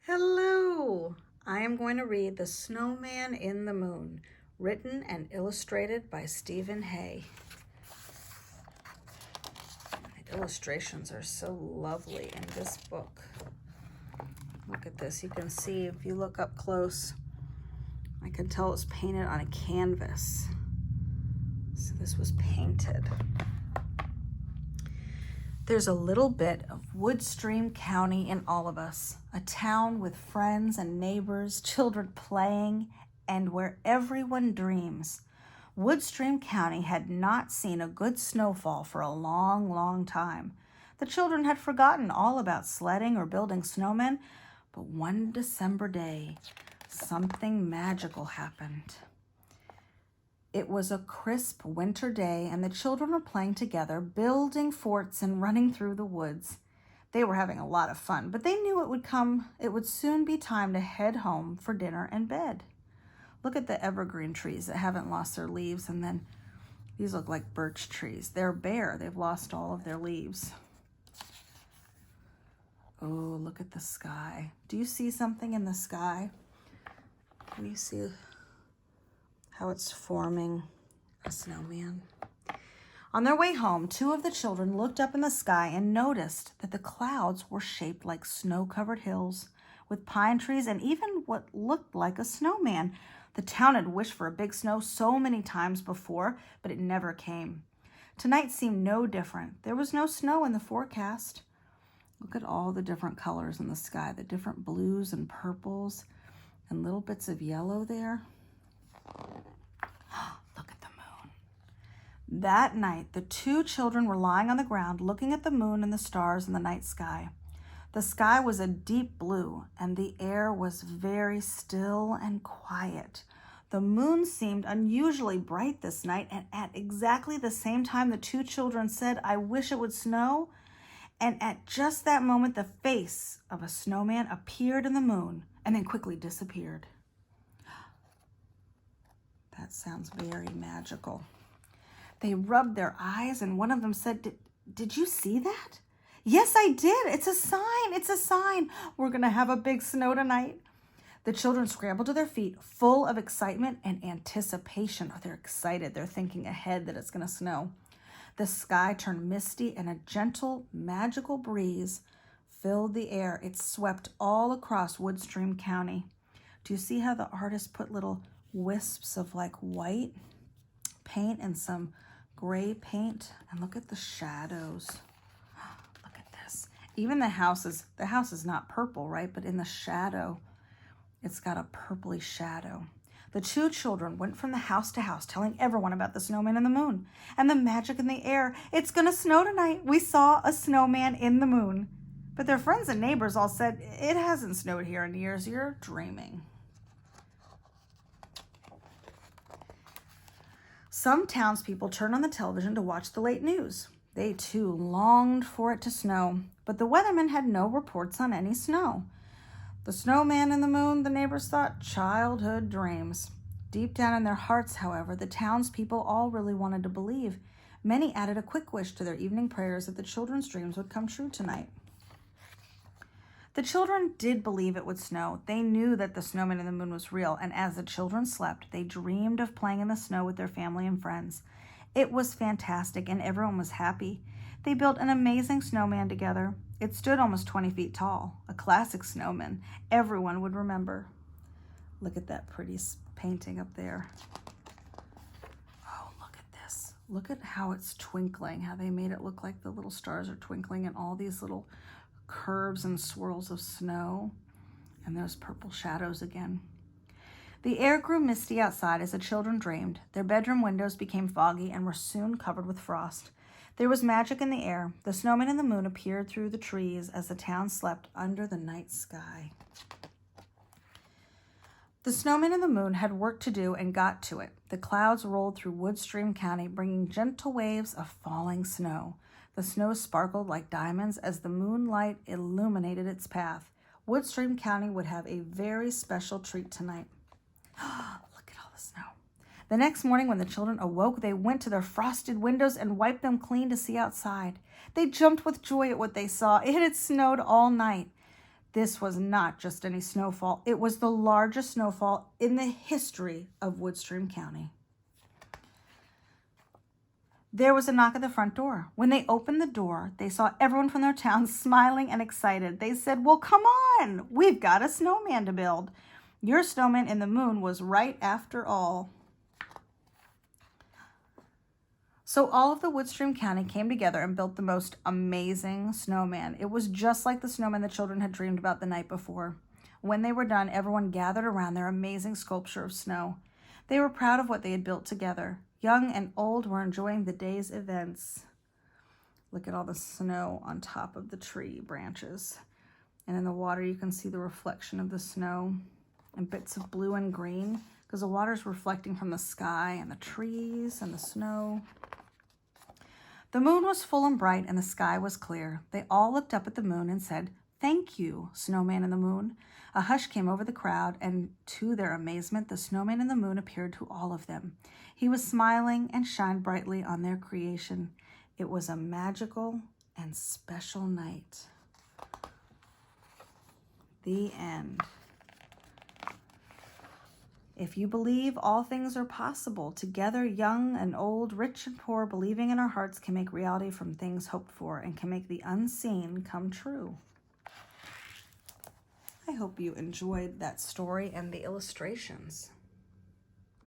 Hello! I am going to read The Snowman in the Moon, written and illustrated by Stephen Hay. The illustrations are so lovely in this book. Look at this. You can see, if you look up close, I can tell it's painted on a canvas. So this was painted. There's a little bit of Woodstream County in all of us, a town with friends and neighbors, children playing, and where everyone dreams. Woodstream County had not seen a good snowfall for a long, long time. The children had forgotten all about sledding or building snowmen, but one December day, something magical happened. It was a crisp winter day, and the children were playing together, building forts and running through the woods. They were having a lot of fun, but they knew it would soon be time to head home for dinner and bed. Look at the evergreen trees that haven't lost their leaves, and then these look like birch trees. They're bare. They've lost all of their leaves. Oh, look at the sky. Do you see something in the sky? Can you see how it's forming a snowman? On their way home, two of the children looked up in the sky and noticed that the clouds were shaped like snow-covered hills with pine trees and even what looked like a snowman. The town had wished for a big snow so many times before, but it never came. Tonight seemed no different. There was no snow in the forecast. Look at all the different colors in the sky, the different blues and purples and little bits of yellow there. Look at the moon. That night, the two children were lying on the ground looking at the moon and the stars in the night sky. The sky was a deep blue, and the air was very still and quiet. The moon seemed unusually bright this night, and at exactly the same time the two children said, "I wish it would snow." And at just that moment, the face of a snowman appeared in the moon and then quickly disappeared. That sounds very magical. They rubbed their eyes, and one of them said, Did you see that? Yes, I did. It's a sign. It's a sign. We're going to have a big snow tonight. The children scrambled to their feet, full of excitement and anticipation. Oh, they're excited. They're thinking ahead that it's going to snow. The sky turned misty, and a gentle, magical breeze filled the air. It swept all across Woodstream County. Do you see how the artist put little wisps of like white paint and some gray paint? And look at the shadows. Look at this. Even the house is not purple, right? But in the shadow, it's got a purpley shadow. The two children went from the house to house telling everyone about the snowman and the moon and the magic in the air. It's going to snow tonight. We saw a snowman in the moon. But their friends and neighbors all said, "It hasn't snowed here in years. You're dreaming." Some townspeople turned on the television to watch the late news. They too longed for it to snow, but the weatherman had no reports on any snow. The snowman and the moon, the neighbors thought, childhood dreams. Deep down in their hearts, however, the townspeople all really wanted to believe. Many added a quick wish to their evening prayers that the children's dreams would come true tonight. The children did believe it would snow. They knew that the snowman and the moon was real, and as the children slept, they dreamed of playing in the snow with their family and friends. It was fantastic, and everyone was happy. They built an amazing snowman together. It stood almost 20 feet tall, a classic snowman everyone would remember. Look at that pretty painting up there. Oh, look at this. Look at how it's twinkling, how they made it look like the little stars are twinkling and all these little curves and swirls of snow. And those purple shadows again. The air grew misty outside as the children dreamed. Their bedroom windows became foggy and were soon covered with frost. There was magic in the air. The snowman and the moon appeared through the trees as the town slept under the night sky. The snowman and the moon had work to do and got to it. The clouds rolled through Woodstream County, bringing gentle waves of falling snow. The snow sparkled like diamonds as the moonlight illuminated its path. Woodstream County would have a very special treat tonight. Look at all the snow. The next morning when the children awoke, they went to their frosted windows and wiped them clean to see outside. They jumped with joy at what they saw. It had snowed all night. This was not just any snowfall. It was the largest snowfall in the history of Woodstream County. There was a knock at the front door. When they opened the door, they saw everyone from their town smiling and excited. They said, "Well, come on, we've got a snowman to build. Your snowman in the moon was right after all." So all of the Woodstream County came together and built the most amazing snowman. It was just like the snowman the children had dreamed about the night before. When they were done, everyone gathered around their amazing sculpture of snow. They were proud of what they had built together. Young and old were enjoying the day's events. Look at all the snow on top of the tree branches. And in the water, you can see the reflection of the snow and bits of blue and green because the water's reflecting from the sky and the trees and the snow. The moon was full and bright and the sky was clear. They all looked up at the moon and said, "Thank you, Snowman in the Moon." A hush came over the crowd, and to their amazement, the snowman in the moon appeared to all of them. He was smiling and shined brightly on their creation. It was a magical and special night. The end. If you believe, all things are possible. Together, young and old, rich and poor, believing in our hearts can make reality from things hoped for and can make the unseen come true. I hope you enjoyed that story and the illustrations.